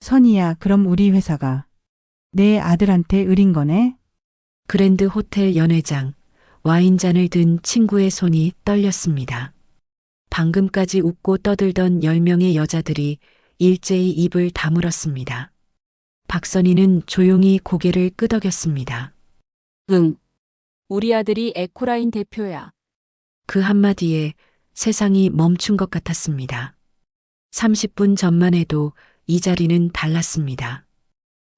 선이야, 그럼 우리 회사가 내 아들한테 을인 거네? 그랜드 호텔 연회장, 와인잔을 든 친구의 손이 떨렸습니다. 방금까지 웃고 떠들던 10명의 여자들이 일제히 입을 다물었습니다. 박선희는 조용히 고개를 끄덕였습니다. 응. 우리 아들이 에코라인 대표야. 그 한마디에 세상이 멈춘 것 같았습니다. 30분 전만 해도 이 자리는 달랐습니다.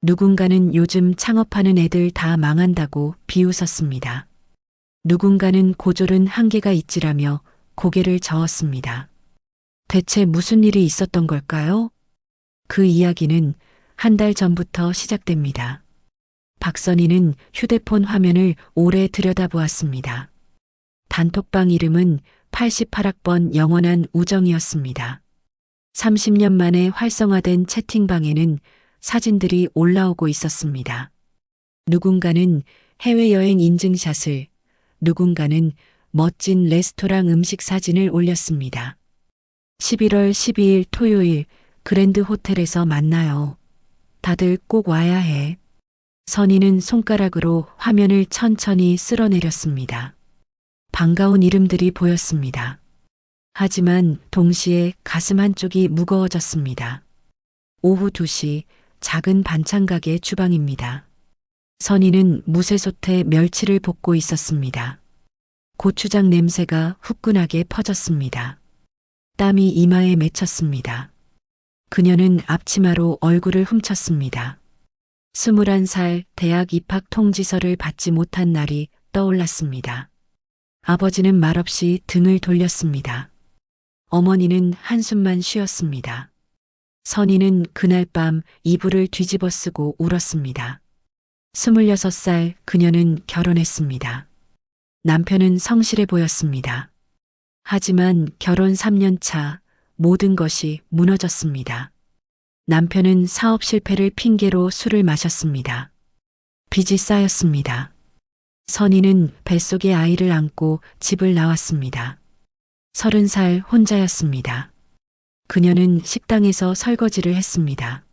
누군가는 요즘 창업하는 애들 다 망한다고 비웃었습니다. 누군가는 고졸은 한계가 있지라며 고개를 저었습니다. 대체 무슨 일이 있었던 걸까요? 그 이야기는 한 달 전부터 시작됩니다. 박선희는 휴대폰 화면을 오래 들여다보았습니다. 단톡방 이름은 88학번 영원한 우정이었습니다. 30년 만에 활성화된 채팅방에는 사진들이 올라오고 있었습니다. 누군가는 해외여행 인증샷을, 누군가는 멋진 레스토랑 음식 사진을 올렸습니다. 11월 12일 토요일 그랜드 호텔에서 만나요. 다들 꼭 와야 해. 선희는 손가락으로 화면을 천천히 쓸어내렸습니다. 반가운 이름들이 보였습니다. 하지만 동시에 가슴 한쪽이 무거워졌습니다. 오후 2시 작은 반찬 가게 주방입니다. 선희는 무쇠솥에 멸치를 볶고 있었습니다. 고추장 냄새가 후끈하게 퍼졌습니다. 땀이 이마에 맺혔습니다. 그녀는 앞치마로 얼굴을 훔쳤습니다. 21살 대학 입학 통지서를 받지 못한 날이 떠올랐습니다. 아버지는 말없이 등을 돌렸습니다. 어머니는 한숨만 쉬었습니다. 선희는 그날 밤 이불을 뒤집어 쓰고 울었습니다. 26살 그녀는 결혼했습니다. 남편은 성실해 보였습니다. 하지만 결혼 3년 차 모든 것이 무너졌습니다. 남편은 사업 실패를 핑계로 술을 마셨습니다. 빚이 쌓였습니다. 선희는 뱃속에 아이를 안고 집을 나왔습니다. 30살 혼자였습니다. 그녀는 식당에서 설거지를 했습니다.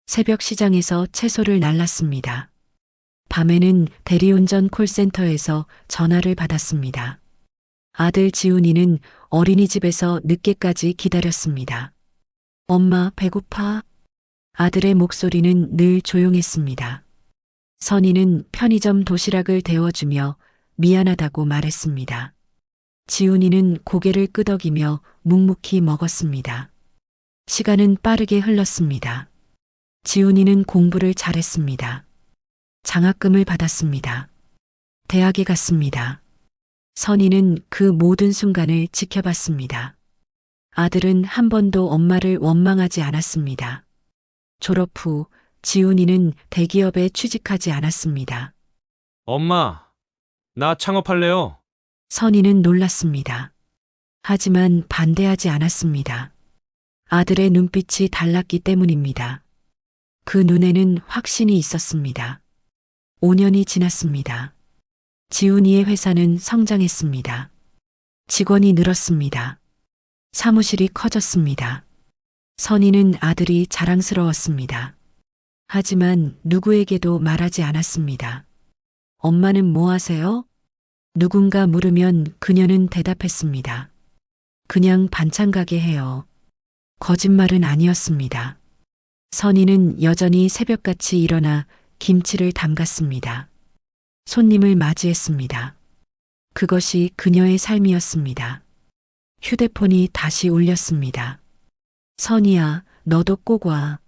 새벽 시장에서 채소를 날랐습니다. 밤에는 대리운전 콜센터에서 전화를 받았습니다. 아들 지훈이는 어린이집에서 늦게까지 기다렸습니다. 엄마, 배고파? 아들의 목소리는 늘 조용했습니다. 선희는 편의점 도시락을 데워주며 미안하다고 말했습니다. 지훈이는 고개를 끄덕이며 묵묵히 먹었습니다. 시간은 빠르게 흘렀습니다. 지훈이는 공부를 잘했습니다. 장학금을 받았습니다. 대학에 갔습니다. 선희는 그 모든 순간을 지켜봤습니다. 아들은 한 번도 엄마를 원망하지 않았습니다. 졸업 후 지훈이는 대기업에 취직하지 않았습니다. 엄마, 나 창업할래요. 선희는 놀랐습니다. 하지만 반대하지 않았습니다. 아들의 눈빛이 달랐기 때문입니다. 그 눈에는 확신이 있었습니다. 5년이 지났습니다. 지훈이의 회사는 성장했습니다. 직원이 늘었습니다. 사무실이 커졌습니다. 선희는 아들이 자랑스러웠습니다. 하지만 누구에게도 말하지 않았습니다. 엄마는 뭐 하세요? 누군가 물으면 그녀는 대답했습니다. 그냥 반찬 가게 해요. 거짓말은 아니었습니다. 선희는 여전히 새벽같이 일어나 김치를 담갔습니다. 손님을 맞이했습니다. 그것이 그녀의 삶이었습니다. 휴대폰이 다시 울렸습니다. 선희야, 너도 꼭 와.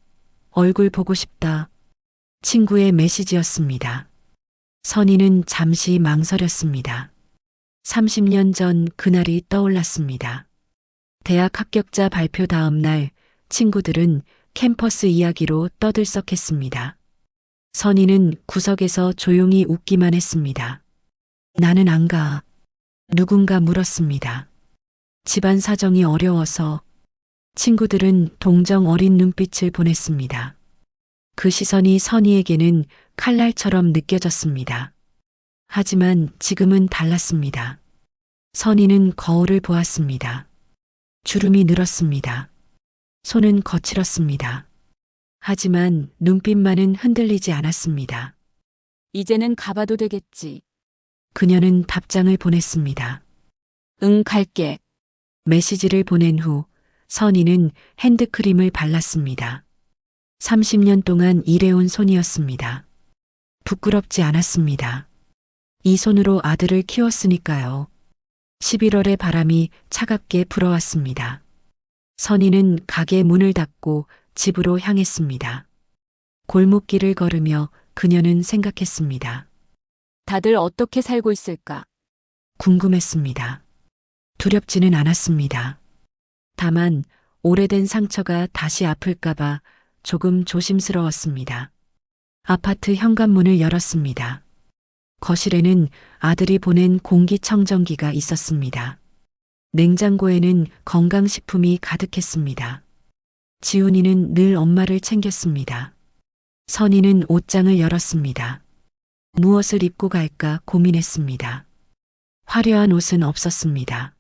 얼굴 보고 싶다. 친구의 메시지였습니다. 선희는 잠시 망설였습니다. 30년 전 그날이 떠올랐습니다. 대학 합격자 발표 다음 날 친구들은 캠퍼스 이야기로 떠들썩했습니다. 선희는 구석에서 조용히 웃기만 했습니다. 나는 안 가. 누군가 물었습니다. 집안 사정이 어려워서. 친구들은 동정 어린 눈빛을 보냈습니다. 그 시선이 선희에게는 칼날처럼 느껴졌습니다. 하지만 지금은 달랐습니다. 선희는 거울을 보았습니다. 주름이 늘었습니다. 손은 거칠었습니다. 하지만 눈빛만은 흔들리지 않았습니다. 이제는 가봐도 되겠지. 그녀는 답장을 보냈습니다. 응, 갈게. 메시지를 보낸 후 선희는 핸드크림을 발랐습니다. 30년 동안 일해온 손이었습니다. 부끄럽지 않았습니다. 이 손으로 아들을 키웠으니까요. 11월의 바람이 차갑게 불어왔습니다. 선희는 가게 문을 닫고 집으로 향했습니다. 골목길을 걸으며 그녀는 생각했습니다. 다들 어떻게 살고 있을까? 궁금했습니다. 두렵지는 않았습니다. 다만 오래된 상처가 다시 아플까봐 조금 조심스러웠습니다. 아파트 현관문을 열었습니다. 거실에는 아들이 보낸 공기청정기가 있었습니다. 냉장고에는 건강식품이 가득했습니다. 지훈이는 늘 엄마를 챙겼습니다. 선희는 옷장을 열었습니다. 무엇을 입고 갈까 고민했습니다. 화려한 옷은 없었습니다.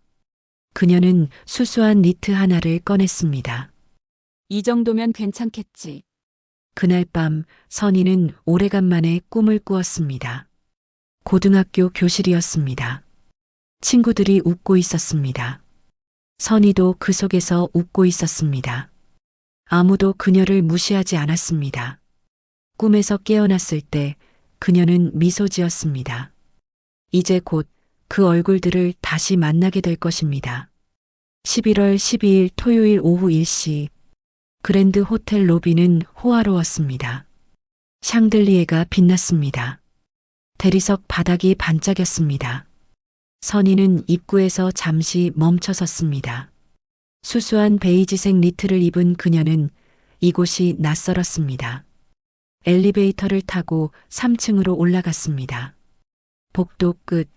그녀는 수수한 니트 하나를 꺼냈습니다. 이 정도면 괜찮겠지. 그날 밤 선희는 오래간만에 꿈을 꾸었습니다. 고등학교 교실이었습니다. 친구들이 웃고 있었습니다. 선희도 그 속에서 웃고 있었습니다. 아무도 그녀를 무시하지 않았습니다. 꿈에서 깨어났을 때 그녀는 미소 지었습니다. 이제 곧 그 얼굴들을 다시 만나게 될 것입니다. 11월 12일 토요일 오후 1시 그랜드 호텔 로비는 호화로웠습니다. 샹들리에가 빛났습니다. 대리석 바닥이 반짝였습니다. 선희는 입구에서 잠시 멈춰섰습니다. 수수한 베이지색 니트를 입은 그녀는 이곳이 낯설었습니다. 엘리베이터를 타고 3층으로 올라갔습니다. 복도 끝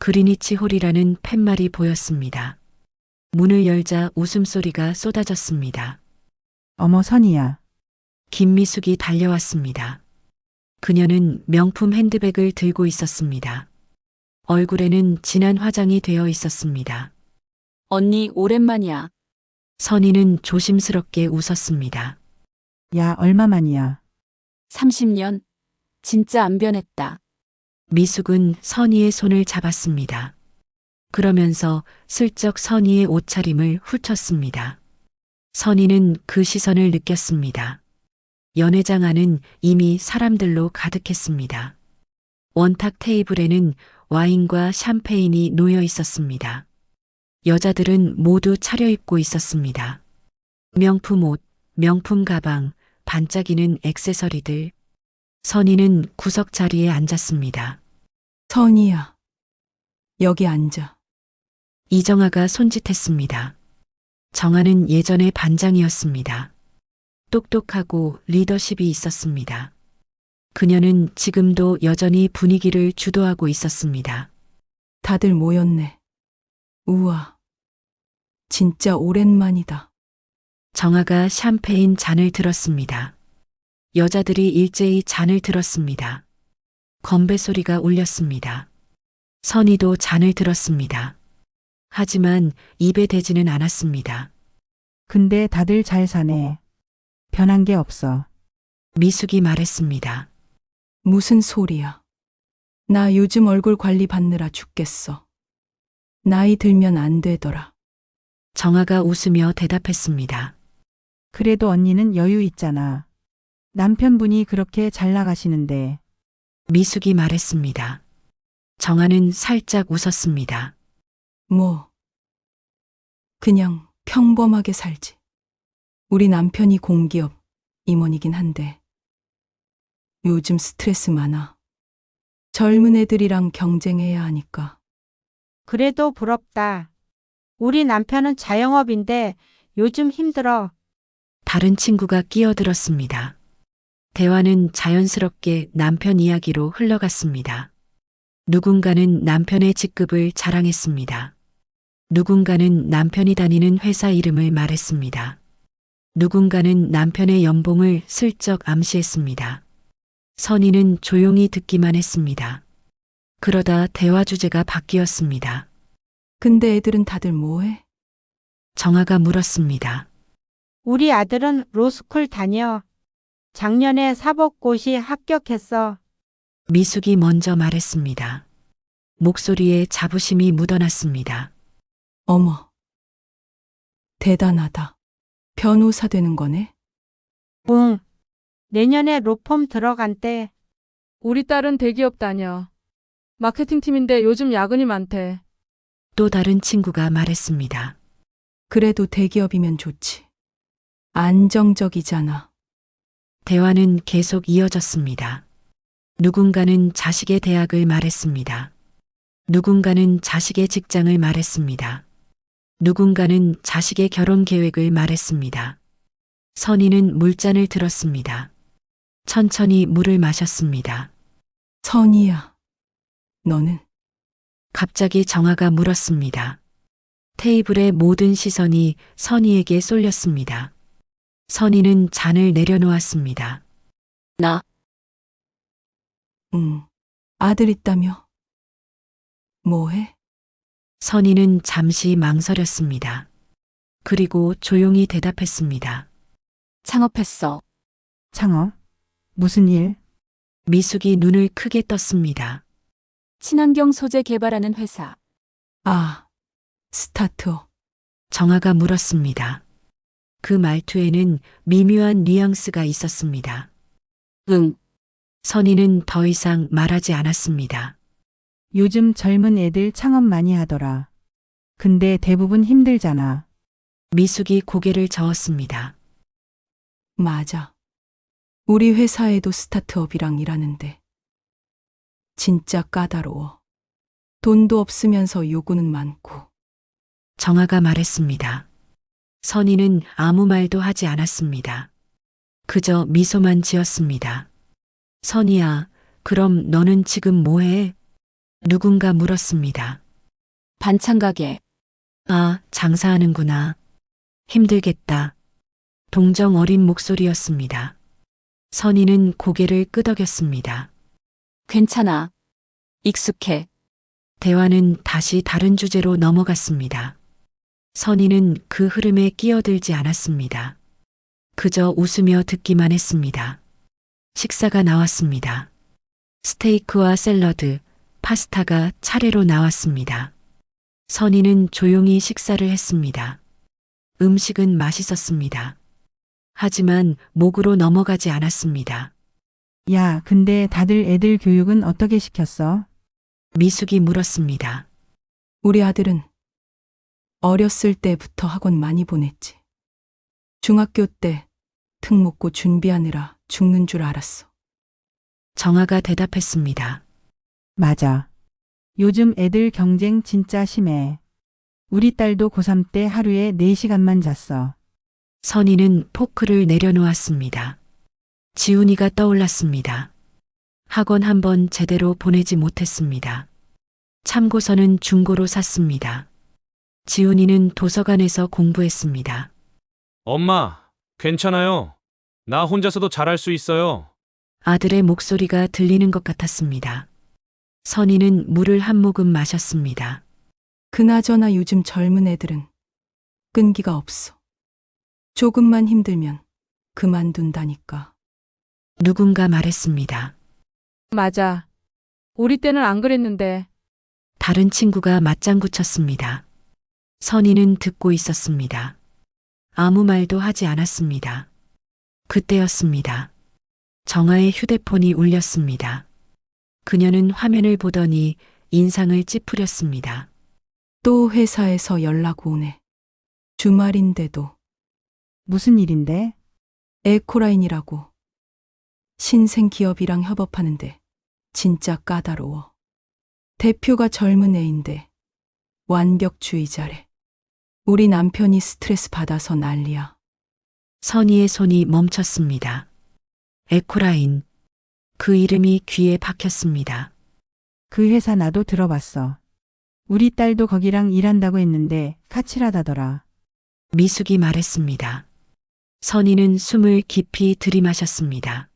그리니치 홀이라는 팻말이 보였습니다. 문을 열자 웃음소리가 쏟아졌습니다. 어머 선이야. 김미숙이 달려왔습니다. 그녀는 명품 핸드백을 들고 있었습니다. 얼굴에는 진한 화장이 되어 있었습니다. 언니, 오랜만이야. 선희는 조심스럽게 웃었습니다. 야 얼마만이야. 30년. 진짜 안 변했다. 미숙은 선희의 손을 잡았습니다. 그러면서 슬쩍 선희의 옷차림을 훑었습니다. 선희는 그 시선을 느꼈습니다. 연회장 안은 이미 사람들로 가득했습니다. 원탁 테이블에는 와인과 샴페인이 놓여 있었습니다. 여자들은 모두 차려입고 있었습니다. 명품 옷, 명품 가방, 반짝이는 액세서리들. 선희는 구석 자리에 앉았습니다. 선이야. 여기 앉아. 이정아가 손짓했습니다. 정아는 예전의 반장이었습니다. 똑똑하고 리더십이 있었습니다. 그녀는 지금도 여전히 분위기를 주도하고 있었습니다. 다들 모였네. 우와. 진짜 오랜만이다. 정아가 샴페인 잔을 들었습니다. 여자들이 일제히 잔을 들었습니다. 건배 소리가 울렸습니다. 선희도 잔을 들었습니다. 하지만 입에 대지는 않았습니다. 근데 다들 잘 사네. 변한 게 없어. 미숙이 말했습니다. 무슨 소리야. 나 요즘 얼굴 관리 받느라 죽겠어. 나이 들면 안 되더라. 정아가 웃으며 대답했습니다. 그래도 언니는 여유 있잖아. 남편분이 그렇게 잘 나가시는데. 미숙이 말했습니다. 정아는 살짝 웃었습니다. 뭐. 그냥 평범하게 살지. 우리 남편이 공기업 임원이긴 한데. 요즘 스트레스 많아. 젊은 애들이랑 경쟁해야 하니까. 그래도 부럽다. 우리 남편은 자영업인데 요즘 힘들어. 다른 친구가 끼어들었습니다. 대화는 자연스럽게 남편 이야기로 흘러갔습니다. 누군가는 남편의 직급을 자랑했습니다. 누군가는 남편이 다니는 회사 이름을 말했습니다. 누군가는 남편의 연봉을 슬쩍 암시했습니다. 선희는 조용히 듣기만 했습니다. 그러다 대화 주제가 바뀌었습니다. 근데 애들은 다들 뭐해? 정아가 물었습니다. 우리 아들은 로스쿨 다녀. 작년에 사법고시 합격했어. 미숙이 먼저 말했습니다. 목소리에 자부심이 묻어났습니다. 어머. 대단하다. 변호사 되는 거네? 응. 내년에 로펌 들어간대. 우리 딸은 대기업 다녀. 마케팅팀인데 요즘 야근이 많대. 또 다른 친구가 말했습니다. 그래도 대기업이면 좋지. 안정적이잖아. 대화는 계속 이어졌습니다. 누군가는 자식의 대학을 말했습니다. 누군가는 자식의 직장을 말했습니다. 누군가는 자식의 결혼 계획을 말했습니다. 선희는 물잔을 들었습니다. 천천히 물을 마셨습니다. 선이야. 너는? 갑자기 정아가 물었습니다. 테이블의 모든 시선이 선희에게 쏠렸습니다. 선희는 잔을 내려놓았습니다. 나, 아들 있다며? 뭐해? 선희는 잠시 망설였습니다. 그리고 조용히 대답했습니다. 창업했어. 창업? 무슨 일? 미숙이 눈을 크게 떴습니다. 친환경 소재 개발하는 회사. 아, 스타트업. 정아가 물었습니다. 그 말투에는 미묘한 뉘앙스가 있었습니다. 응. 선희는 더 이상 말하지 않았습니다. 요즘 젊은 애들 창업 많이 하더라. 근데 대부분 힘들잖아. 미숙이 고개를 저었습니다. 맞아. 우리 회사에도 스타트업이랑 일하는데. 진짜 까다로워. 돈도 없으면서 요구는 많고. 정아가 말했습니다. 선희는 아무 말도 하지 않았습니다. 그저 미소만 지었습니다. 선희야, 그럼 너는 지금 뭐해? 누군가 물었습니다. 반찬 가게. 아, 장사하는구나. 힘들겠다. 동정 어린 목소리였습니다. 선희는 고개를 끄덕였습니다. 괜찮아. 익숙해. 대화는 다시 다른 주제로 넘어갔습니다. 선희는 그 흐름에 끼어들지 않았습니다. 그저 웃으며 듣기만 했습니다. 식사가 나왔습니다. 스테이크와 샐러드, 파스타가 차례로 나왔습니다. 선희는 조용히 식사를 했습니다. 음식은 맛있었습니다. 하지만 목으로 넘어가지 않았습니다. 야, 근데 다들 애들 교육은 어떻게 시켰어? 미숙이 물었습니다. 우리 아들은 어렸을 때부터 학원 많이 보냈지. 중학교 때 특목고 준비하느라 죽는 줄 알았어. 정아가 대답했습니다. 맞아. 요즘 애들 경쟁 진짜 심해. 우리 딸도 고3 때 하루에 4시간만 잤어. 선희는 포크를 내려놓았습니다. 지훈이가 떠올랐습니다. 학원 한번 제대로 보내지 못했습니다. 참고서는 중고로 샀습니다. 지훈이는 도서관에서 공부했습니다. 엄마, 괜찮아요. 나 혼자서도 잘할 수 있어요. 아들의 목소리가 들리는 것 같았습니다. 선희는 물을 한 모금 마셨습니다. 그나저나 요즘 젊은 애들은 끈기가 없어. 조금만 힘들면 그만둔다니까. 누군가 말했습니다. 맞아. 우리 때는 안 그랬는데. 다른 친구가 맞장구 쳤습니다. 선희는 듣고 있었습니다. 아무 말도 하지 않았습니다. 그때였습니다. 정아의 휴대폰이 울렸습니다. 그녀는 화면을 보더니 인상을 찌푸렸습니다. 또 회사에서 연락 오네. 주말인데도. 무슨 일인데? 에코라인이라고. 신생 기업이랑 협업하는데 진짜 까다로워. 대표가 젊은 애인데 완벽주의자래. 우리 남편이 스트레스 받아서 난리야. 선희의 손이 멈췄습니다. 에코라인. 그 이름이 귀에 박혔습니다. 그 회사 나도 들어봤어. 우리 딸도 거기랑 일한다고 했는데 카칠하다더라. 미숙이 말했습니다. 선희는 숨을 깊이 들이마셨습니다.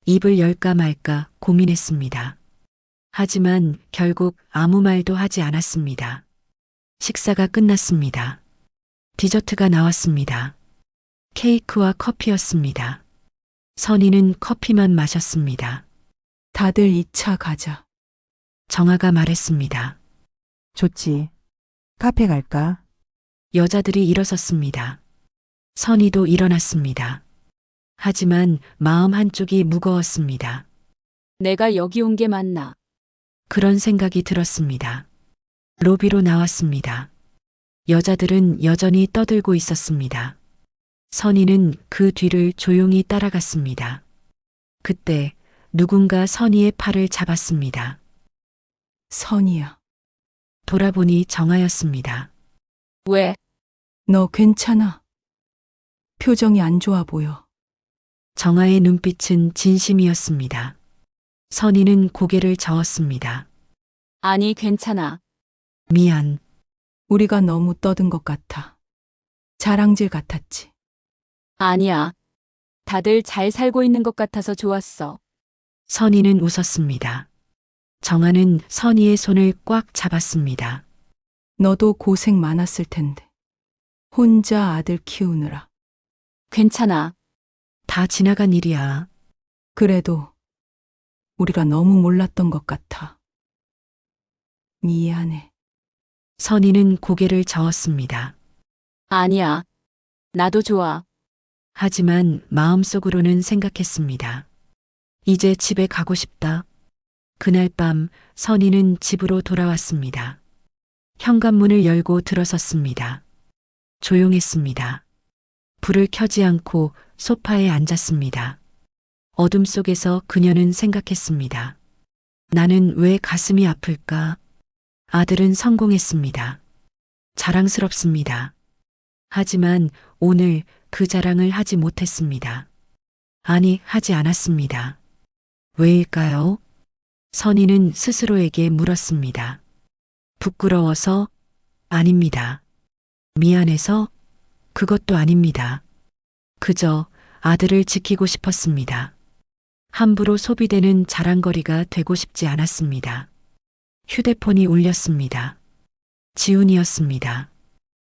입을 열까 말까 고민했습니다. 하지만 결국 아무 말도 하지 않았습니다. 식사가 끝났습니다. 디저트가 나왔습니다. 케이크와 커피였습니다. 선희는 커피만 마셨습니다. 다들 2차 가자. 정아가 말했습니다. 좋지. 카페 갈까? 여자들이 일어섰습니다. 선희도 일어났습니다. 하지만 마음 한쪽이 무거웠습니다. 내가 여기 온 게 맞나? 그런 생각이 들었습니다. 로비로 나왔습니다. 여자들은 여전히 떠들고 있었습니다. 선희는 그 뒤를 조용히 따라갔습니다. 그때 누군가 선희의 팔을 잡았습니다. 선이야. 돌아보니 정아였습니다. 왜? 너 괜찮아? 표정이 안 좋아 보여. 정아의 눈빛은 진심이었습니다. 선희는 고개를 저었습니다. 아니, 괜찮아. 미안. 우리가 너무 떠든 것 같아. 자랑질 같았지. 아니야. 다들 잘 살고 있는 것 같아서 좋았어. 선희는 웃었습니다. 정아는 선희의 손을 꽉 잡았습니다. 너도 고생 많았을 텐데. 혼자 아들 키우느라. 괜찮아. 다 지나간 일이야. 그래도 우리가 너무 몰랐던 것 같아. 미안해. 선희는 고개를 저었습니다. 아니야. 나도 좋아. 하지만 마음속으로는 생각했습니다. 이제 집에 가고 싶다. 그날 밤 선희는 집으로 돌아왔습니다. 현관문을 열고 들어섰습니다. 조용했습니다. 불을 켜지 않고 소파에 앉았습니다. 어둠 속에서 그녀는 생각했습니다. 나는 왜 가슴이 아플까? 아들은 성공했습니다. 자랑스럽습니다. 하지만 오늘 그 자랑을 하지 못했습니다. 아니, 하지 않았습니다. 왜일까요? 선희는 스스로에게 물었습니다. 부끄러워서? 아닙니다. 미안해서? 그것도 아닙니다. 그저 아들을 지키고 싶었습니다. 함부로 소비되는 자랑거리가 되고 싶지 않았습니다. 휴대폰이 울렸습니다. 지훈이었습니다.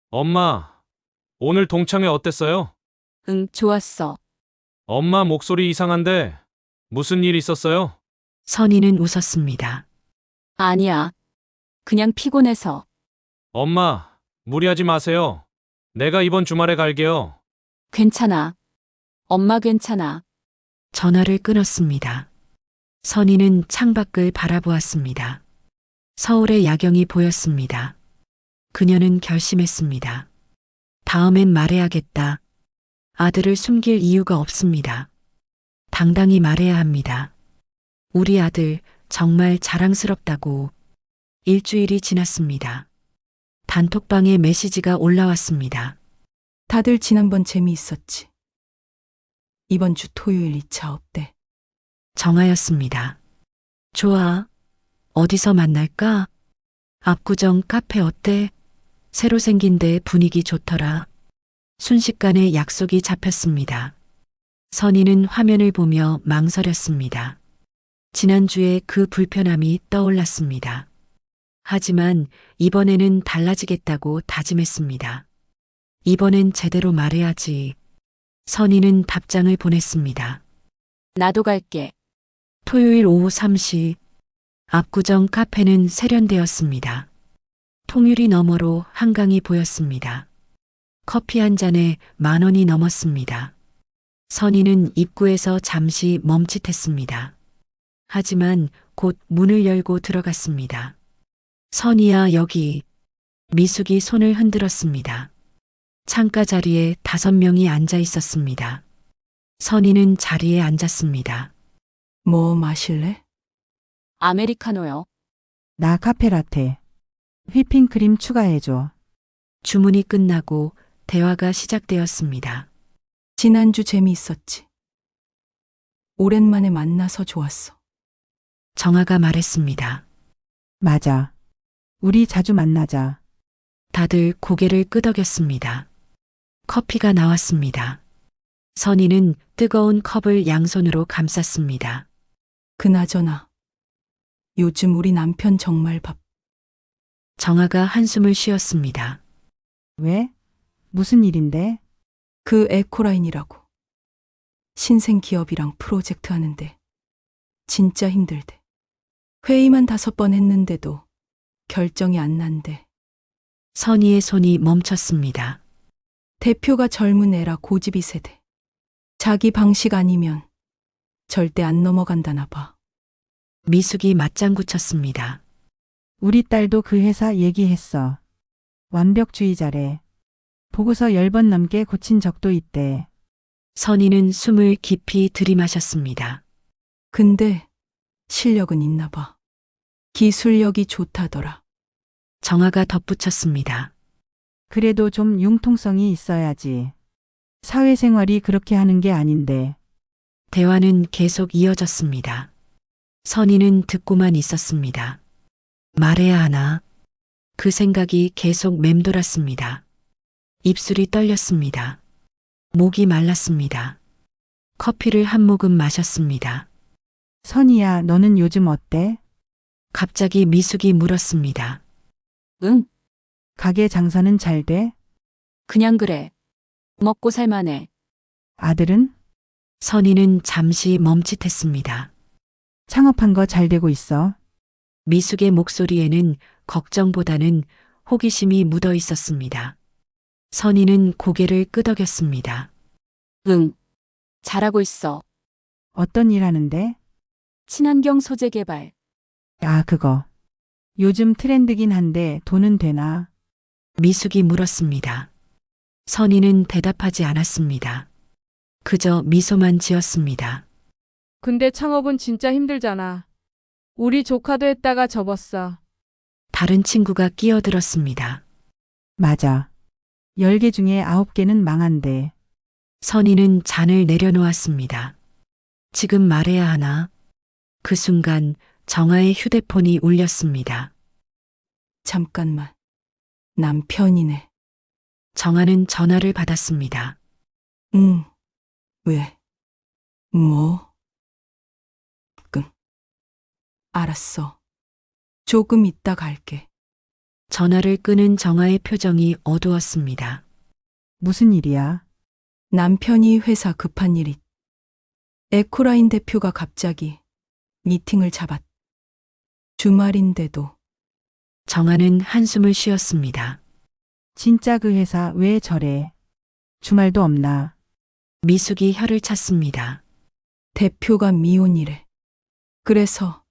엄마, 오늘 동창회 어땠어요? 응, 좋았어. 엄마 목소리 이상한데 무슨 일 있었어요? 선희는 웃었습니다. 아니야. 그냥 피곤해서. 엄마, 무리하지 마세요. 내가 이번 주말에 갈게요. 괜찮아. 엄마 괜찮아. 전화를 끊었습니다. 선희는 창밖을 바라보았습니다. 서울의 야경이 보였습니다. 그녀는 결심했습니다. 다음엔 말해야겠다. 아들을 숨길 이유가 없습니다. 당당히 말해야 합니다. 우리 아들 정말 자랑스럽다고. 일주일이 지났습니다. 단톡방에 메시지가 올라왔습니다. 다들 지난번 재미있었지. 이번 주 토요일 2차 어때? 정하였습니다. 좋아. 어디서 만날까? 압구정 카페 어때? 새로 생긴 데 분위기 좋더라. 순식간에 약속이 잡혔습니다. 선희는 화면을 보며 망설였습니다. 지난주에 그 불편함이 떠올랐습니다. 하지만 이번에는 달라지겠다고 다짐했습니다. 이번엔 제대로 말해야지. 선희는 답장을 보냈습니다. 나도 갈게. 토요일 오후 3시 압구정 카페는 세련되었습니다. 통유리 너머로 한강이 보였습니다. 커피 한 잔에 10,000원이 넘었습니다. 선희는 입구에서 잠시 멈칫했습니다. 하지만 곧 문을 열고 들어갔습니다. 선희야, 여기. 미숙이 손을 흔들었습니다. 창가 자리에 5명이 앉아 있었습니다. 선희는 자리에 앉았습니다. 뭐 마실래? 아메리카노요. 나 카페라테. 휘핑크림 추가해줘. 주문이 끝나고 대화가 시작되었습니다. 지난주 재미있었지. 오랜만에 만나서 좋았어. 정아가 말했습니다. 맞아. 우리 자주 만나자. 다들 고개를 끄덕였습니다. 커피가 나왔습니다. 선희는 뜨거운 컵을 양손으로 감쌌습니다. 그나저나 요즘 우리 남편 정말 정아가 한숨을 쉬었습니다. 왜? 무슨 일인데? 그 에코라인이라고. 신생 기업이랑 프로젝트 하는데 진짜 힘들대. 회의만 5번 했는데도 결정이 안 난대. 선희의 손이 멈췄습니다. 대표가 젊은 애라 고집이 세대. 자기 방식 아니면 절대 안 넘어간다나 봐. 미숙이 맞장구 쳤습니다. 우리 딸도 그 회사 얘기했어. 완벽주의자래. 보고서 10번 넘게 고친 적도 있대. 선희는 숨을 깊이 들이마셨습니다. 근데 실력은 있나 봐. 기술력이 좋다더라. 정아가 덧붙였습니다. 그래도 좀 융통성이 있어야지. 사회생활이 그렇게 하는 게 아닌데. 대화는 계속 이어졌습니다. 선희는 듣고만 있었습니다. 말해야 하나? 그 생각이 계속 맴돌았습니다. 입술이 떨렸습니다. 목이 말랐습니다. 커피를 한 모금 마셨습니다. 선이야, 너는 요즘 어때? 갑자기 미숙이 물었습니다. 응, 가게 장사는 잘 돼? 그냥 그래. 먹고 살만해. 아들은? 선희는 잠시 멈칫했습니다. 창업한 거 잘 되고 있어? 미숙의 목소리에는 걱정보다는 호기심이 묻어 있었습니다. 선희는 고개를 끄덕였습니다. 응, 잘하고 있어. 어떤 일 하는데? 친환경 소재 개발. 아, 그거. 요즘 트렌드긴 한데 돈은 되나? 미숙이 물었습니다. 선희는 대답하지 않았습니다. 그저 미소만 지었습니다. 근데 창업은 진짜 힘들잖아. 우리 조카도 했다가 접었어. 다른 친구가 끼어들었습니다. 맞아. 10개 중에 9개는 망한대. 선희는 잔을 내려놓았습니다. 지금 말해야 하나? 그 순간 정아의 휴대폰이 울렸습니다. 잠깐만. 남편이네. 정아는 전화를 받았습니다. 응. 왜? 뭐? 알았어. 조금 이따 갈게. 전화를 끄는 정아의 표정이 어두웠습니다. 무슨 일이야? 남편이 회사 급한 일이. 에코라인 대표가 갑자기 미팅을 잡았. 주말인데도 정아는 한숨을 쉬었습니다. 진짜 그 회사 왜 저래? 주말도 없나? 미숙이 혀를 찼습니다. 대표가 미혼이래. 그래서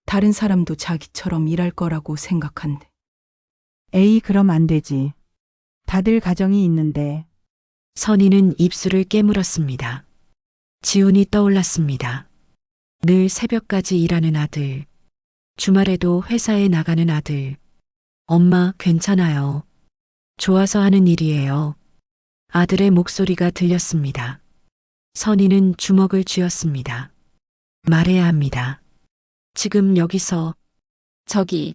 다른 사람도 자기처럼 일할 거라고 생각한대. 에이, 그럼 안 되지. 다들 가정이 있는데. 선희는 입술을 깨물었습니다. 지훈이 떠올랐습니다. 늘 새벽까지 일하는 아들. 주말에도 회사에 나가는 아들. 엄마, 괜찮아요. 좋아서 하는 일이에요. 아들의 목소리가 들렸습니다. 선희는 주먹을 쥐었습니다. 말해야 합니다. 지금 여기서. 저기,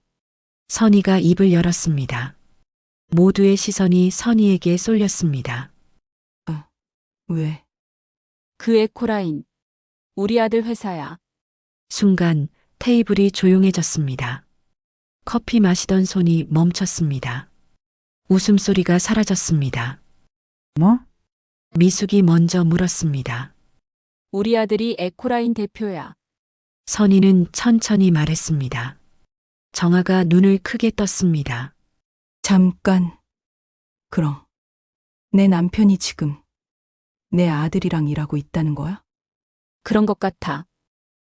선희가 입을 열었습니다. 모두의 시선이 선희에게 쏠렸습니다. 왜? 그 에코라인. 우리 아들 회사야. 순간 테이블이 조용해졌습니다. 커피 마시던 손이 멈췄습니다. 웃음소리가 사라졌습니다. 뭐? 미숙이 먼저 물었습니다. 우리 아들이 에코라인 대표야. 선희는 천천히 말했습니다. 정아가 눈을 크게 떴습니다. 잠깐. 그럼 내 남편이 지금 내 아들이랑 일하고 있다는 거야? 그런 것 같아.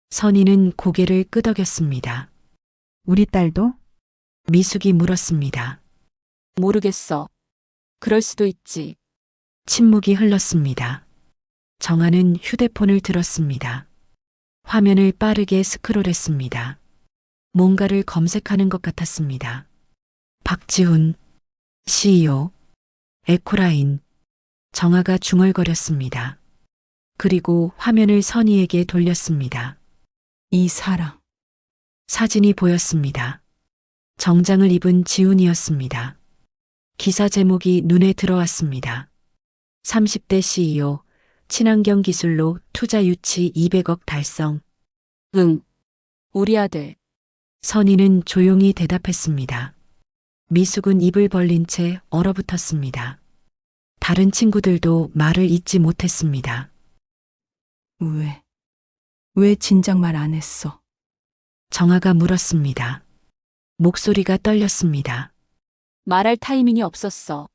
선희는 고개를 끄덕였습니다. 우리 딸도? 미숙이 물었습니다. 모르겠어. 그럴 수도 있지. 침묵이 흘렀습니다. 정아는 휴대폰을 들었습니다. 화면을 빠르게 스크롤했습니다. 뭔가를 검색하는 것 같았습니다. 박지훈, CEO, 에코라인. 정아가 중얼거렸습니다. 그리고 화면을 선희에게 돌렸습니다. 이 사람. 사진이 보였습니다. 정장을 입은 지훈이었습니다. 기사 제목이 눈에 들어왔습니다. 30대 CEO, 친환경 기술로 투자 유치 200억 달성. 응. 우리 아들. 선희는 조용히 대답했습니다. 미숙은 입을 벌린 채 얼어붙었습니다. 다른 친구들도 말을 잇지 못했습니다. 왜 진작 말 안 했어? 정아가 물었습니다. 목소리가 떨렸습니다. 말할 타이밍이 없었어.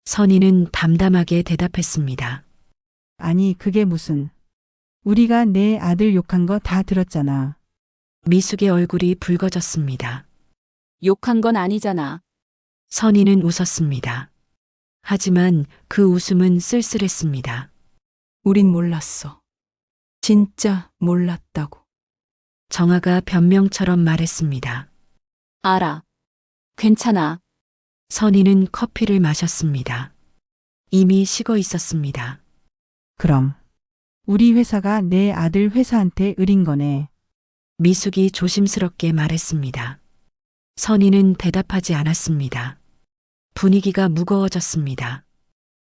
선희는 담담하게 대답했습니다. 아니, 그게 무슨. 우리가 내 아들 욕한 거 다 들었잖아. 미숙의 얼굴이 붉어졌습니다. 욕한 건 아니잖아. 선희는 웃었습니다. 하지만 그 웃음은 쓸쓸했습니다. 우린 몰랐어. 진짜 몰랐다고. 정아가 변명처럼 말했습니다. 알아. 괜찮아. 선희는 커피를 마셨습니다. 이미 식어 있었습니다. 그럼. 우리 회사가 내 아들 회사한테 을인 거네. 미숙이 조심스럽게 말했습니다. 선희는 대답하지 않았습니다. 분위기가 무거워졌습니다.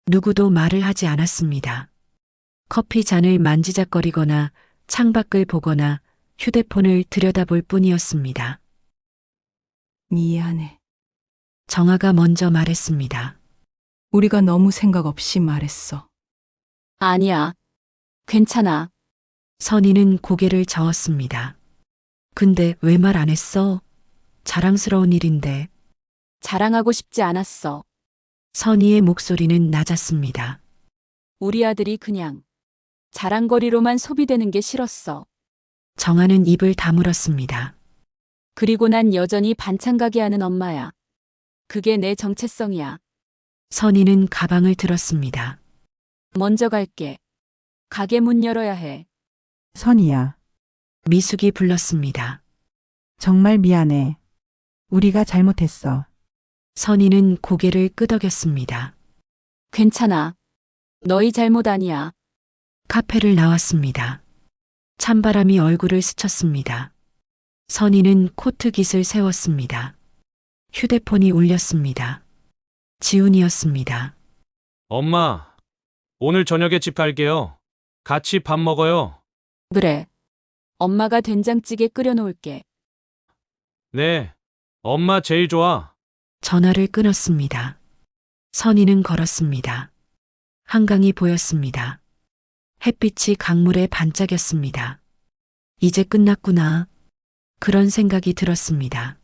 누구도 말을 하지 않았습니다. 커피 잔을 만지작거리거나 창밖을 보거나 휴대폰을 들여다볼 뿐이었습니다. 미안해. 정아가 먼저 말했습니다. 우리가 너무 생각 없이 말했어. 아니야. 괜찮아. 선희는 고개를 저었습니다. 근데 왜 말 안 했어? 자랑스러운 일인데. 자랑하고 싶지 않았어. 선희의 목소리는 낮았습니다. 우리 아들이 그냥 자랑거리로만 소비되는 게 싫었어. 정아는 입을 다물었습니다. 그리고 난 여전히 반찬 가게 하는 엄마야. 그게 내 정체성이야. 선희는 가방을 들었습니다. 먼저 갈게. 가게 문 열어야 해. 선이야. 미숙이 불렀습니다. 정말 미안해. 우리가 잘못했어. 선희는 고개를 끄덕였습니다. 괜찮아. 너희 잘못 아니야. 카페를 나왔습니다. 찬바람이 얼굴을 스쳤습니다. 선희는 코트 깃을 세웠습니다. 휴대폰이 울렸습니다. 지훈이었습니다. 엄마, 오늘 저녁에 집 갈게요. 같이 밥 먹어요. 그래. 엄마가 된장찌개 끓여놓을게. 네. 엄마 제일 좋아. 전화를 끊었습니다. 선희는 걸었습니다. 한강이 보였습니다. 햇빛이 강물에 반짝였습니다. 이제 끝났구나. 그런 생각이 들었습니다.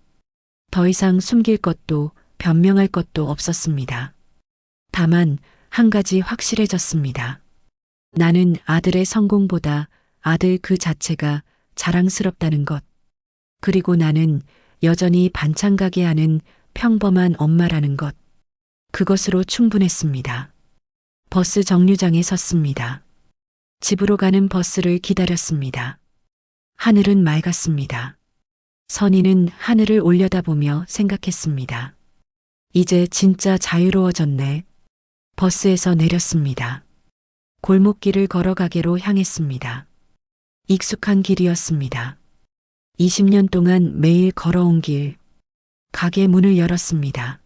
더 이상 숨길 것도 변명할 것도 없었습니다. 다만 한 가지 확실해졌습니다. 나는 아들의 성공보다 아들 그 자체가 자랑스럽다는 것. 그리고 나는 여전히 반찬 가게 하는 평범한 엄마라는 것. 그것으로 충분했습니다. 버스 정류장에 섰습니다. 집으로 가는 버스를 기다렸습니다. 하늘은 맑았습니다. 선희는 하늘을 올려다보며 생각했습니다. 이제 진짜 자유로워졌네. 버스에서 내렸습니다. 골목길을 걸어 가게로 향했습니다. 익숙한 길이었습니다. 20년 동안 매일 걸어온 길. 가게 문을 열었습니다.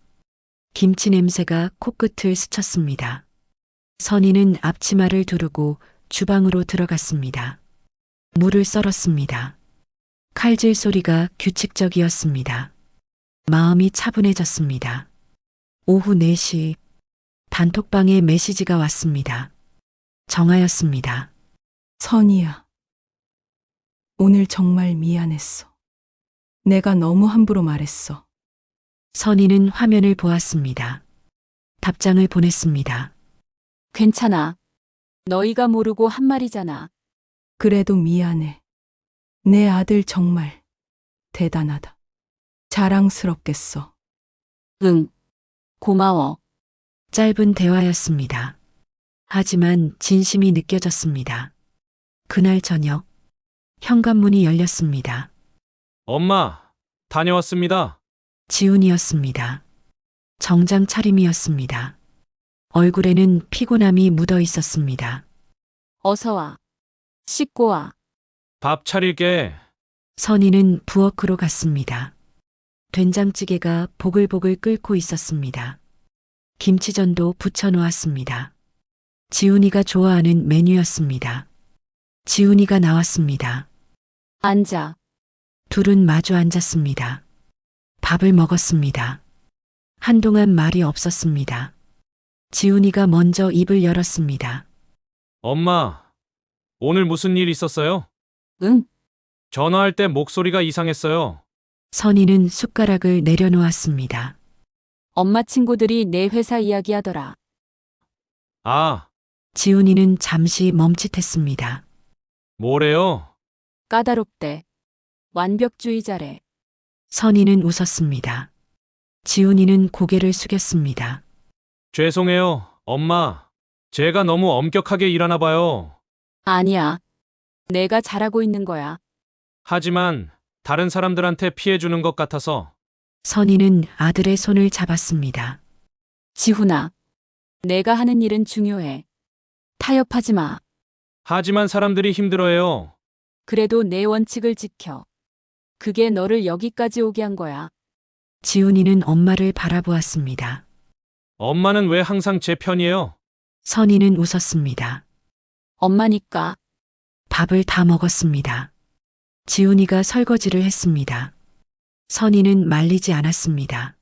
김치 냄새가 코끝을 스쳤습니다. 선희는 앞치마를 두르고 주방으로 들어갔습니다. 물을 썰었습니다. 칼질 소리가 규칙적이었습니다. 마음이 차분해졌습니다. 오후 4시 단톡방에 메시지가 왔습니다. 정아였습니다. 선이야. 오늘 정말 미안했어. 내가 너무 함부로 말했어. 선희는 화면을 보았습니다. 답장을 보냈습니다. 괜찮아. 너희가 모르고 한 말이잖아. 그래도 미안해. 내 아들 정말 대단하다. 자랑스럽겠어. 응. 고마워. 짧은 대화였습니다. 하지만 진심이 느껴졌습니다. 그날 저녁 현관문이 열렸습니다. 엄마, 다녀왔습니다. 지훈이었습니다. 정장 차림이었습니다. 얼굴에는 피곤함이 묻어 있었습니다. 어서 와. 씻고 와. 밥 차릴게. 선희는 부엌으로 갔습니다. 된장찌개가 보글보글 끓고 있었습니다. 김치전도 부쳐 놓았습니다. 지훈이가 좋아하는 메뉴였습니다. 지훈이가 나왔습니다. 앉아. 둘은 마주 앉았습니다. 밥을 먹었습니다. 한동안 말이 없었습니다. 지훈이가 먼저 입을 열었습니다. 엄마, 오늘 무슨 일 있었어요? 응? 전화할 때 목소리가 이상했어요. 선희는 숟가락을 내려놓았습니다. 엄마 친구들이 내 회사 이야기하더라. 아, 지훈이는 잠시 멈칫했습니다. 뭐래요? 까다롭대. 완벽주의자래. 선희는 웃었습니다. 지훈이는 고개를 숙였습니다. 죄송해요, 엄마. 제가 너무 엄격하게 일하나 봐요. 아니야. 내가 잘하고 있는 거야. 하지만 다른 사람들한테 피해 주는 것 같아서. 선희는 아들의 손을 잡았습니다. 지훈아. 내가 하는 일은 중요해. 타협하지 마. 하지만 사람들이 힘들어해요. 그래도 내 원칙을 지켜. 그게 너를 여기까지 오게 한 거야. 지훈이는 엄마를 바라보았습니다. 엄마는 왜 항상 제 편이에요? 선희는 웃었습니다. 엄마니까. 밥을 다 먹었습니다. 지훈이가 설거지를 했습니다. 선희는 말리지 않았습니다.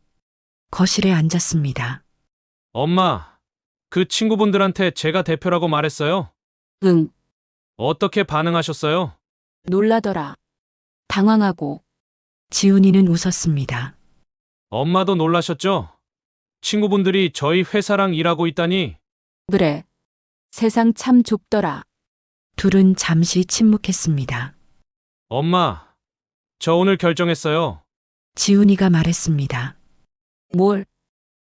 거실에 앉았습니다. 엄마, 그 친구분들한테 제가 대표라고 말했어요? 응. 어떻게 반응하셨어요? 놀라더라. 당황하고. 지훈이는 웃었습니다. 엄마도 놀라셨죠? 친구분들이 저희 회사랑 일하고 있다니. 그래. 세상 참 좁더라. 둘은 잠시 침묵했습니다. 엄마, 저 오늘 결정했어요. 지훈이가 말했습니다. 뭘?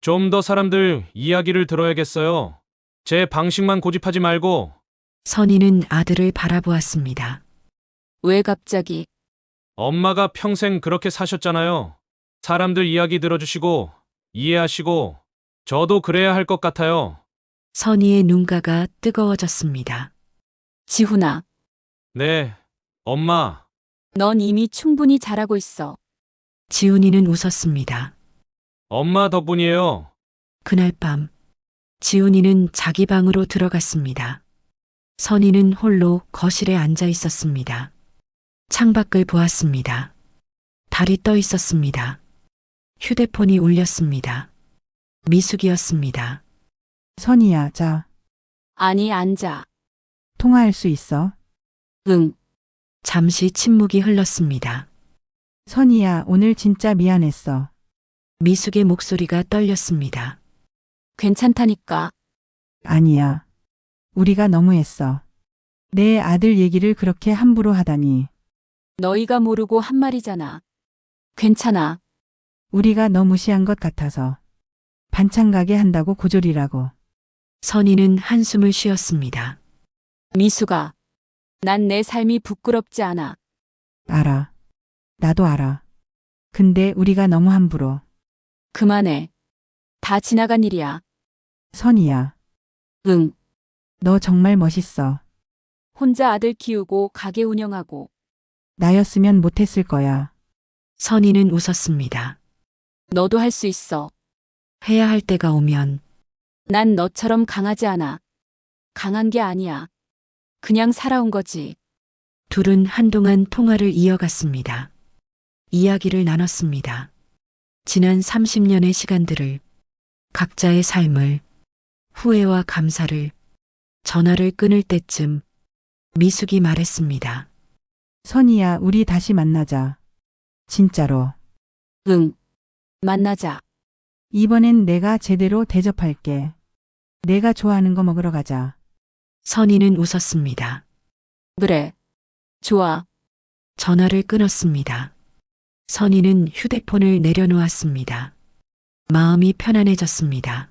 좀 더 사람들 이야기를 들어야겠어요. 제 방식만 고집하지 말고. 선희는 아들을 바라보았습니다. 왜 갑자기? 엄마가 평생 그렇게 사셨잖아요. 사람들 이야기 들어주시고, 이해하시고, 저도 그래야 할 것 같아요. 선희의 눈가가 뜨거워졌습니다. 지훈아. 네, 엄마. 넌 이미 충분히 잘하고 있어. 지훈이는 웃었습니다. 엄마 덕분이에요. 그날 밤 지훈이는 자기 방으로 들어갔습니다. 선희는 홀로 거실에 앉아 있었습니다. 창밖을 보았습니다. 달이 떠 있었습니다. 휴대폰이 울렸습니다. 미숙이었습니다. 선희야, 자, 아니, 앉아. 통화할 수 있어? 응. 잠시 침묵이 흘렀습니다. 선희야, 오늘 진짜 미안했어. 미숙의 목소리가 떨렸습니다. 괜찮다니까. 아니야. 우리가 너무했어. 내 아들 얘기를 그렇게 함부로 하다니. 너희가 모르고 한 말이잖아. 괜찮아. 우리가 너 무시한 것 같아서. 반찬 가게 한다고 고졸이라고. 선희는 한숨을 쉬었습니다. 미수가. 난 내 삶이 부끄럽지 않아. 알아. 나도 알아. 근데 우리가 너무 함부로. 그만해. 다 지나간 일이야. 선희야, 응. 너 정말 멋있어. 혼자 아들 키우고 가게 운영하고. 나였으면 못했을 거야. 선희는 웃었습니다. 너도 할 수 있어. 해야 할 때가 오면 난 너처럼 강하지 않아. 강한 게 아니야. 그냥 살아온 거지. 둘은 한동안 통화를 이어갔습니다. 이야기를 나눴습니다. 지난 30년의 시간들을, 각자의 삶을, 후회와 감사를. 전화를 끊을 때쯤 미숙이 말했습니다. 선희야, 우리 다시 만나자. 진짜로. 응. 만나자. 이번엔 내가 제대로 대접할게. 내가 좋아하는 거 먹으러 가자. 선희는 웃었습니다. 그래. 좋아. 전화를 끊었습니다. 선희는 휴대폰을 내려놓았습니다. 마음이 편안해졌습니다.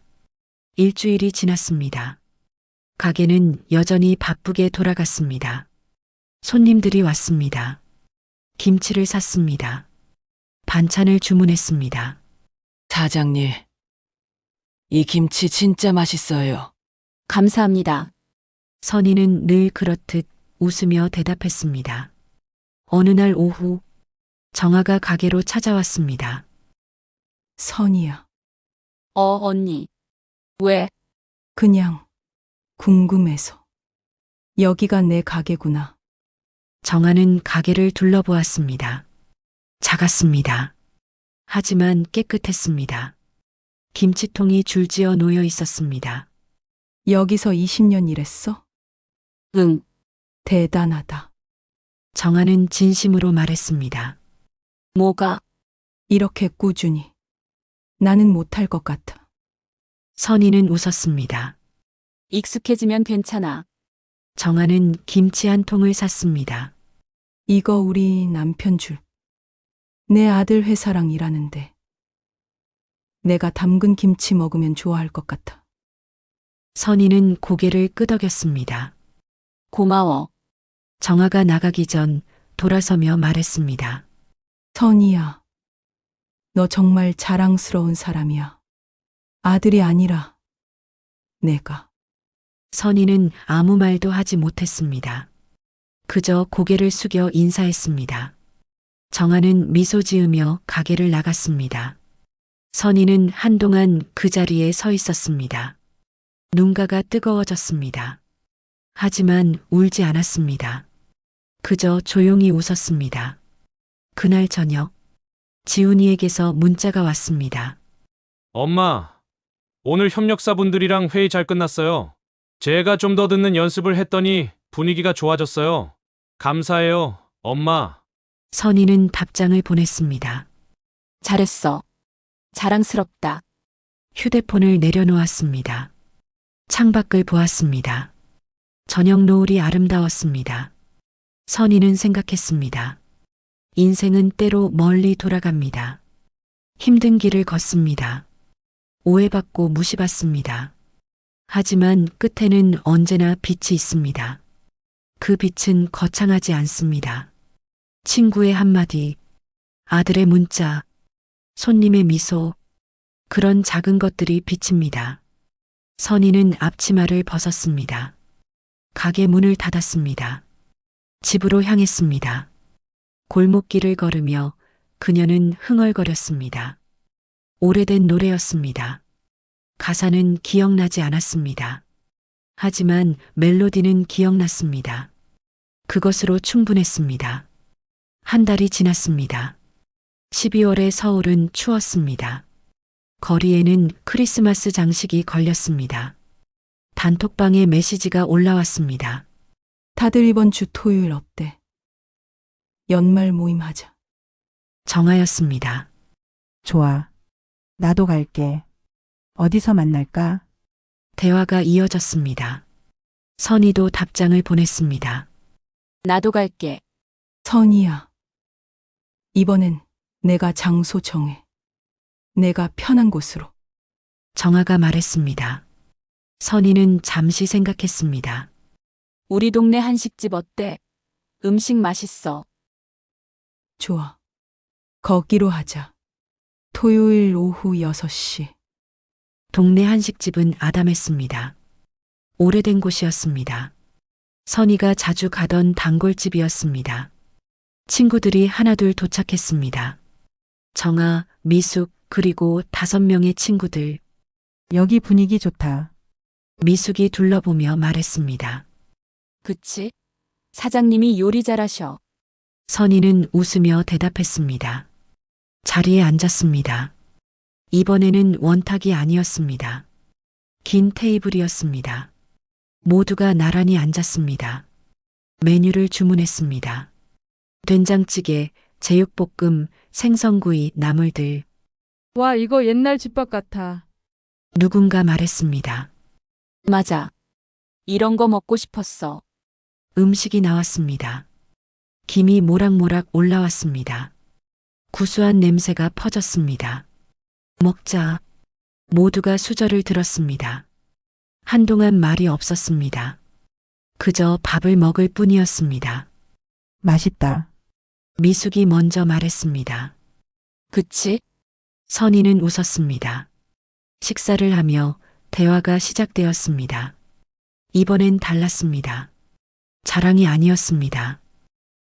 일주일이 지났습니다. 가게는 여전히 바쁘게 돌아갔습니다. 손님들이 왔습니다. 김치를 샀습니다. 반찬을 주문했습니다. 사장님, 이 김치 진짜 맛있어요. 감사합니다. 선희는 늘 그렇듯 웃으며 대답했습니다. 어느 날 오후 정아가 가게로 찾아왔습니다. 선희야, 언니. 왜? 그냥 궁금해서. 여기가 내 가게구나. 정아는 가게를 둘러보았습니다. 작았습니다. 하지만 깨끗했습니다. 김치통이 줄지어 놓여 있었습니다. 여기서 20년 일했어? 응. 대단하다. 정아는 진심으로 말했습니다. 뭐가? 이렇게 꾸준히. 나는 못할 것 같아. 선희는 웃었습니다. 익숙해지면 괜찮아. 정아는 김치 한 통을 샀습니다. 이거 우리 남편 줄. 내 아들 회사랑 일하는데. 내가 담근 김치 먹으면 좋아할 것 같아. 선희는 고개를 끄덕였습니다. 고마워. 정아가 나가기 전 돌아서며 말했습니다. 선이야. 너 정말 자랑스러운 사람이야. 아들이 아니라 내가. 선희는 아무 말도 하지 못했습니다. 그저 고개를 숙여 인사했습니다. 정아는 미소 지으며 가게를 나갔습니다. 선희는 한동안 그 자리에 서 있었습니다. 눈가가 뜨거워졌습니다. 하지만 울지 않았습니다. 그저 조용히 웃었습니다. 그날 저녁, 지훈이에게서 문자가 왔습니다. 엄마, 오늘 협력사분들이랑 회의 잘 끝났어요. 제가 좀 더 듣는 연습을 했더니 분위기가 좋아졌어요. 감사해요, 엄마. 선희는 답장을 보냈습니다. 잘했어. 자랑스럽다. 휴대폰을 내려놓았습니다. 창밖을 보았습니다. 저녁 노을이 아름다웠습니다. 선희는 생각했습니다. 인생은 때로 멀리 돌아갑니다. 힘든 길을 걷습니다. 오해받고 무시받습니다. 하지만 끝에는 언제나 빛이 있습니다. 그 빛은 거창하지 않습니다. 친구의 한마디, 아들의 문자, 손님의 미소, 그런 작은 것들이 빛입니다. 선희는 앞치마를 벗었습니다. 가게 문을 닫았습니다. 집으로 향했습니다. 골목길을 걸으며 그녀는 흥얼거렸습니다. 오래된 노래였습니다. 가사는 기억나지 않았습니다. 하지만 멜로디는 기억났습니다. 그것으로 충분했습니다. 한 달이 지났습니다. 12월의 서울은 추웠습니다. 거리에는 크리스마스 장식이 걸렸습니다. 단톡방에 메시지가 올라왔습니다. 다들 이번 주 토요일 어때? 연말 모임 하자. 정하였습니다. 좋아. 나도 갈게. 어디서 만날까? 대화가 이어졌습니다. 선희도 답장을 보냈습니다. 나도 갈게. 선이야. 이번엔 내가 장소 정해. 내가 편한 곳으로. 정아가 말했습니다. 선희는 잠시 생각했습니다. 우리 동네 한식집 어때? 음식 맛있어. 좋아. 거기로 하자. 토요일 오후 6시. 동네 한식집은 아담했습니다. 오래된 곳이었습니다. 선희가 자주 가던 단골집이었습니다. 친구들이 하나둘 도착했습니다. 정아, 미숙, 그리고 5명의 친구들. 여기 분위기 좋다. 미숙이 둘러보며 말했습니다. 그치? 사장님이 요리 잘하셔. 선희는 웃으며 대답했습니다. 자리에 앉았습니다. 이번에는 원탁이 아니었습니다. 긴 테이블이었습니다. 모두가 나란히 앉았습니다. 메뉴를 주문했습니다. 된장찌개, 제육볶음, 생선구이, 나물들. 와, 이거 옛날 집밥 같아. 누군가 말했습니다. 맞아. 이런 거 먹고 싶었어. 음식이 나왔습니다. 김이 모락모락 올라왔습니다. 구수한 냄새가 퍼졌습니다. 먹자. 모두가 수저를 들었습니다. 한동안 말이 없었습니다. 그저 밥을 먹을 뿐이었습니다. 맛있다. 미숙이 먼저 말했습니다. 그치? 선희는 웃었습니다. 식사를 하며 대화가 시작되었습니다. 이번엔 달랐습니다. 자랑이 아니었습니다.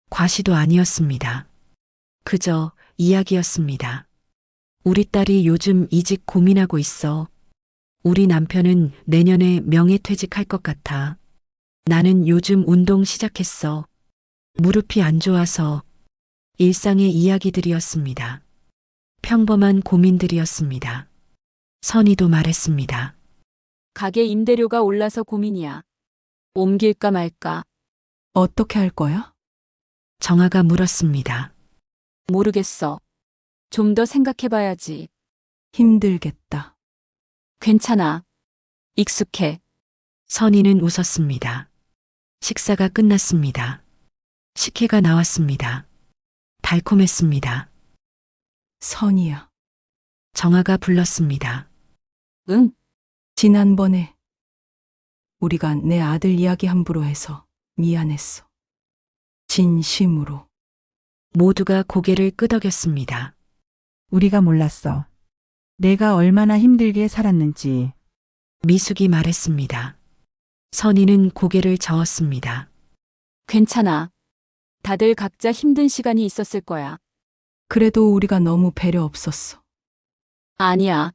과시도 아니었습니다. 그저 이야기였습니다. 우리 딸이 요즘 이직 고민하고 있어. 우리 남편은 내년에 명예퇴직할 것 같아. 나는 요즘 운동 시작했어. 무릎이 안 좋아서. 일상의 이야기들이었습니다. 평범한 고민들이었습니다. 선희도 말했습니다. 가게 임대료가 올라서 고민이야. 옮길까 말까. 어떻게 할 거야? 정아가 물었습니다. 모르겠어. 좀 더 생각해봐야지. 힘들겠다. 괜찮아. 익숙해. 선희는 웃었습니다. 식사가 끝났습니다. 식혜가 나왔습니다. 달콤했습니다. 선이야. 정아가 불렀습니다. 응? 지난번에 우리가 내 아들 이야기 함부로 해서 미안했어. 진심으로. 모두가 고개를 끄덕였습니다. 우리가 몰랐어. 내가 얼마나 힘들게 살았는지. 미숙이 말했습니다. 선희는 고개를 저었습니다. 괜찮아. 다들 각자 힘든 시간이 있었을 거야. 그래도 우리가 너무 배려 없었어. 아니야.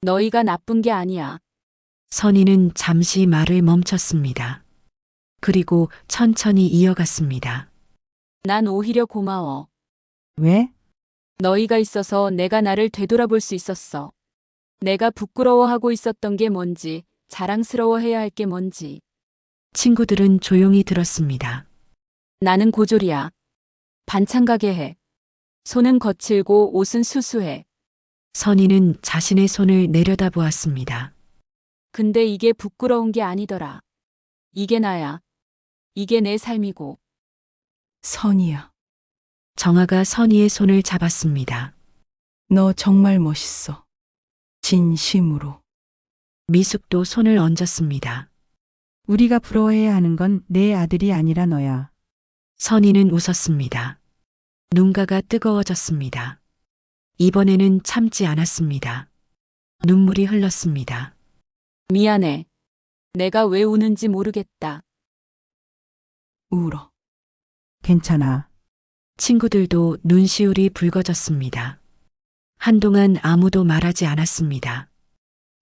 너희가 나쁜 게 아니야. 선희는 잠시 말을 멈췄습니다. 그리고 천천히 이어갔습니다. 난 오히려 고마워. 왜? 너희가 있어서 내가 나를 되돌아볼 수 있었어. 내가 부끄러워하고 있었던 게 뭔지, 자랑스러워해야 할 게 뭔지. 친구들은 조용히 들었습니다. 나는 고졸이야. 반찬 가게 해. 손은 거칠고 옷은 수수해. 선희는 자신의 손을 내려다보았습니다. 근데 이게 부끄러운 게 아니더라. 이게 나야. 이게 내 삶이고. 선이야. 정아가 선희의 손을 잡았습니다. 너 정말 멋있어. 진심으로. 미숙도 손을 얹었습니다. 우리가 부러워해야 하는 건 내 아들이 아니라 너야. 선희는 웃었습니다. 눈가가 뜨거워졌습니다. 이번에는 참지 않았습니다. 눈물이 흘렀습니다. 미안해. 내가 왜 우는지 모르겠다. 울어. 괜찮아. 친구들도 눈시울이 붉어졌습니다. 한동안 아무도 말하지 않았습니다.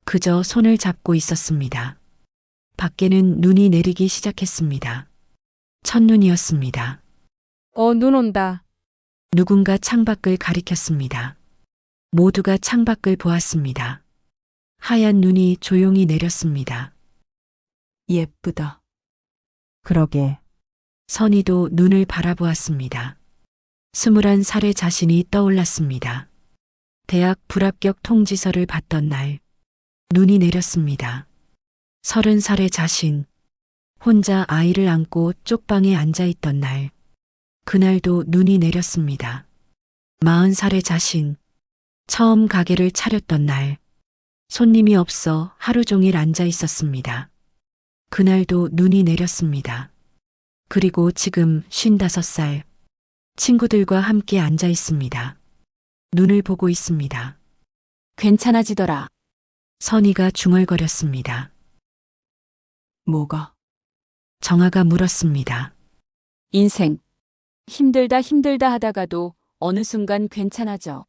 그저 손을 잡고 있었습니다. 밖에는 눈이 내리기 시작했습니다. 첫눈이었습니다. 눈 온다. 누군가 창밖을 가리켰습니다. 모두가 창밖을 보았습니다. 하얀 눈이 조용히 내렸습니다. 예쁘다. 그러게. 선희도 눈을 바라보았습니다. 21살의 자신이 떠올랐습니다. 대학 불합격 통지서를 받던 날, 눈이 내렸습니다. 30살의 자신, 혼자 아이를 안고 쪽방에 앉아 있던 날, 그날도 눈이 내렸습니다. 40살의 자신, 처음 가게를 차렸던 날, 손님이 없어 하루 종일 앉아 있었습니다. 그날도 눈이 내렸습니다. 그리고 지금 55살, 친구들과 함께 앉아 있습니다. 눈을 보고 있습니다. 괜찮아지더라. 선희가 중얼거렸습니다. 뭐가? 정아가 물었습니다. 인생. 힘들다 하다가도 어느 순간 괜찮아져.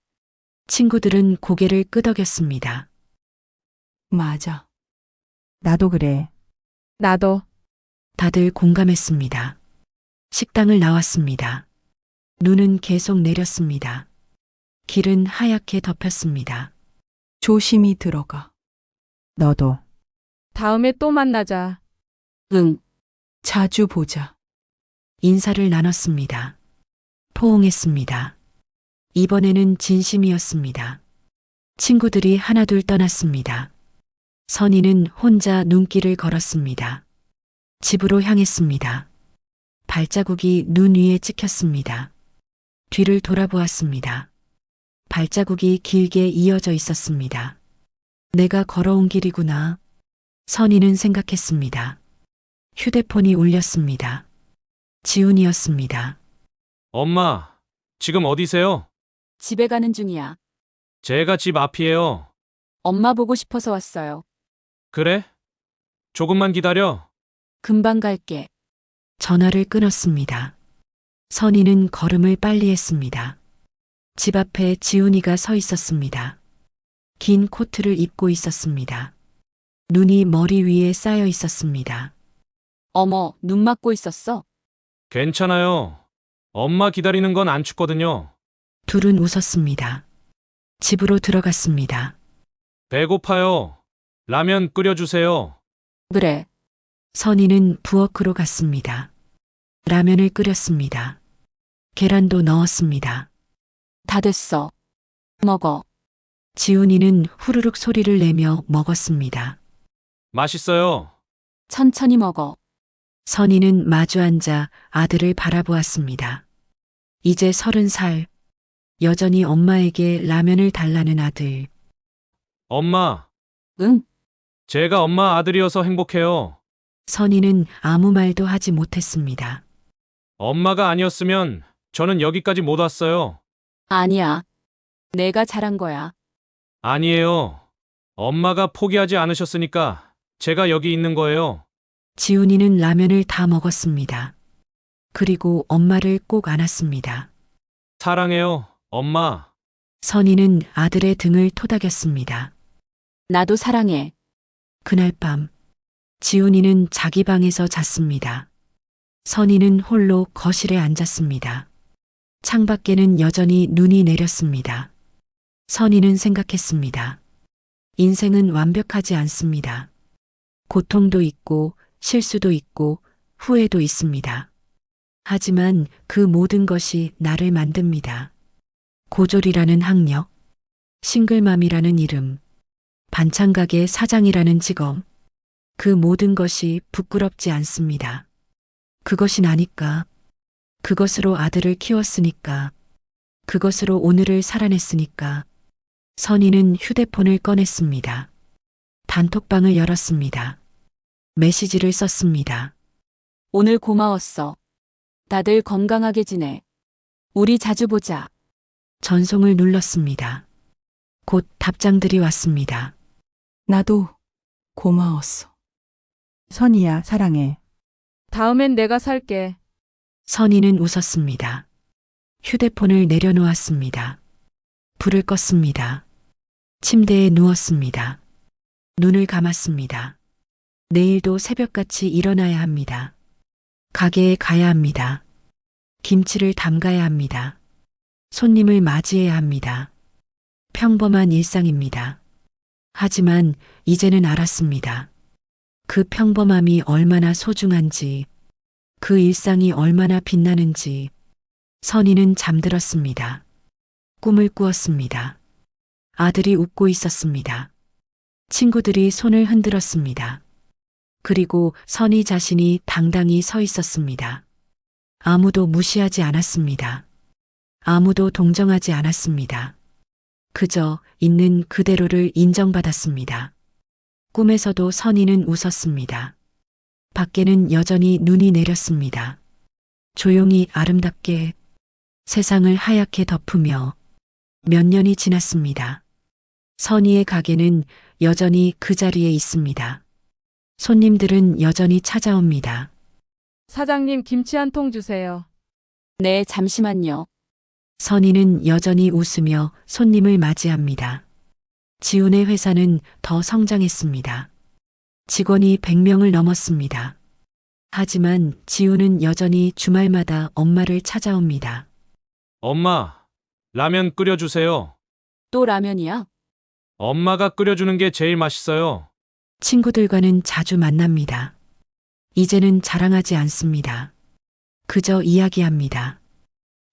친구들은 고개를 끄덕였습니다. 맞아. 나도 그래. 나도. 다들 공감했습니다. 식당을 나왔습니다. 눈은 계속 내렸습니다. 길은 하얗게 덮였습니다. 조심히 들어가. 너도. 다음에 또 만나자. 응. 자주 보자. 인사를 나눴습니다. 포옹했습니다. 이번에는 진심이었습니다. 친구들이 하나둘 떠났습니다. 선희는 혼자 눈길을 걸었습니다. 집으로 향했습니다. 발자국이 눈 위에 찍혔습니다. 뒤를 돌아보았습니다. 발자국이 길게 이어져 있었습니다. 내가 걸어온 길이구나. 선희는 생각했습니다. 휴대폰이 울렸습니다. 지훈이었습니다. 엄마, 지금 어디세요? 집에 가는 중이야. 제가 집 앞이에요. 엄마 보고 싶어서 왔어요. 그래? 조금만 기다려. 금방 갈게. 전화를 끊었습니다. 선희는 걸음을 빨리 했습니다. 집 앞에 지훈이가 서 있었습니다. 긴 코트를 입고 있었습니다. 눈이 머리 위에 쌓여 있었습니다. 어머, 눈 맞고 있었어? 괜찮아요. 엄마 기다리는 건 안 춥거든요. 둘은 웃었습니다. 집으로 들어갔습니다. 배고파요. 라면 끓여주세요. 그래. 선희는 부엌으로 갔습니다. 라면을 끓였습니다. 계란도 넣었습니다. 다 됐어. 먹어. 지훈이는 후루룩 소리를 내며 먹었습니다. 맛있어요. 천천히 먹어. 선희는 마주 앉아 아들을 바라보았습니다. 이제 30살. 여전히 엄마에게 라면을 달라는 아들. 엄마, 응? 제가 엄마 아들이어서 행복해요. 선희는 아무 말도 하지 못했습니다. 엄마가 아니었으면 저는 여기까지 못 왔어요. 아니야. 내가 잘한 거야. 아니에요. 엄마가 포기하지 않으셨으니까 제가 여기 있는 거예요. 지훈이는 라면을 다 먹었습니다. 그리고 엄마를 꼭 안았습니다. 사랑해요, 엄마. 선희는 아들의 등을 토닥였습니다. 나도 사랑해. 그날 밤, 지훈이는 자기 방에서 잤습니다. 선희는 홀로 거실에 앉았습니다. 창밖에는 여전히 눈이 내렸습니다. 선희는 생각했습니다. 인생은 완벽하지 않습니다. 고통도 있고 실수도 있고 후회도 있습니다. 하지만 그 모든 것이 나를 만듭니다. 고졸이라는 학력, 싱글맘이라는 이름, 반찬가게 사장이라는 직업, 그 모든 것이 부끄럽지 않습니다. 그것이 나니까, 그것으로 아들을 키웠으니까, 그것으로 오늘을 살아냈으니까. 선희는 휴대폰을 꺼냈습니다. 단톡방을 열었습니다. 메시지를 썼습니다. 오늘 고마웠어. 다들 건강하게 지내. 우리 자주 보자. 전송을 눌렀습니다. 곧 답장들이 왔습니다. 나도 고마웠어. 선희야, 사랑해. 다음엔 내가 살게. 선희는 웃었습니다. 휴대폰을 내려놓았습니다. 불을 껐습니다. 침대에 누웠습니다. 눈을 감았습니다. 내일도 새벽같이 일어나야 합니다. 가게에 가야 합니다. 김치를 담가야 합니다. 손님을 맞이해야 합니다. 평범한 일상입니다. 하지만 이제는 알았습니다. 그 평범함이 얼마나 소중한지, 그 일상이 얼마나 빛나는지. 선희는 잠들었습니다. 꿈을 꾸었습니다. 아들이 웃고 있었습니다. 친구들이 손을 흔들었습니다. 그리고 선희 자신이 당당히 서 있었습니다. 아무도 무시하지 않았습니다. 아무도 동정하지 않았습니다. 그저 있는 그대로를 인정받았습니다. 꿈에서도 선희는 웃었습니다. 밖에는 여전히 눈이 내렸습니다. 조용히 아름답게 세상을 하얗게 덮으며 몇 년이 지났습니다. 선희의 가게는 여전히 그 자리에 있습니다. 손님들은 여전히 찾아옵니다. 사장님 김치 한 통 주세요. 네, 잠시만요. 선희는 여전히 웃으며 손님을 맞이합니다. 지훈의 회사는 더 성장했습니다. 직원이 100명을 넘었습니다. 하지만 지훈은 여전히 주말마다 엄마를 찾아옵니다. 엄마, 라면 끓여주세요. 또 라면이야? 엄마가 끓여주는 게 제일 맛있어요. 친구들과는 자주 만납니다. 이제는 자랑하지 않습니다. 그저 이야기합니다.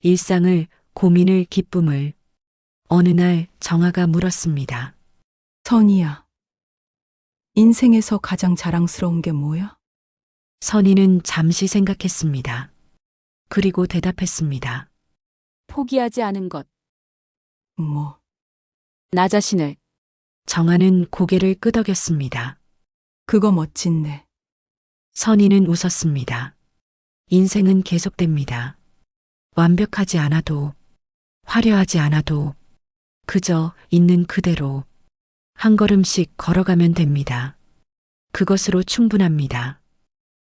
일상을, 고민을, 기쁨을. 어느 날 정아가 물었습니다. 선희야, 인생에서 가장 자랑스러운 게 뭐야? 선희는 잠시 생각했습니다. 그리고 대답했습니다. 포기하지 않은 것. 뭐, 나 자신을. 정아는 고개를 끄덕였습니다. 그거 멋진데. 선희는 웃었습니다. 인생은 계속됩니다. 완벽하지 않아도, 화려하지 않아도, 그저 있는 그대로 한 걸음씩 걸어가면 됩니다. 그것으로 충분합니다.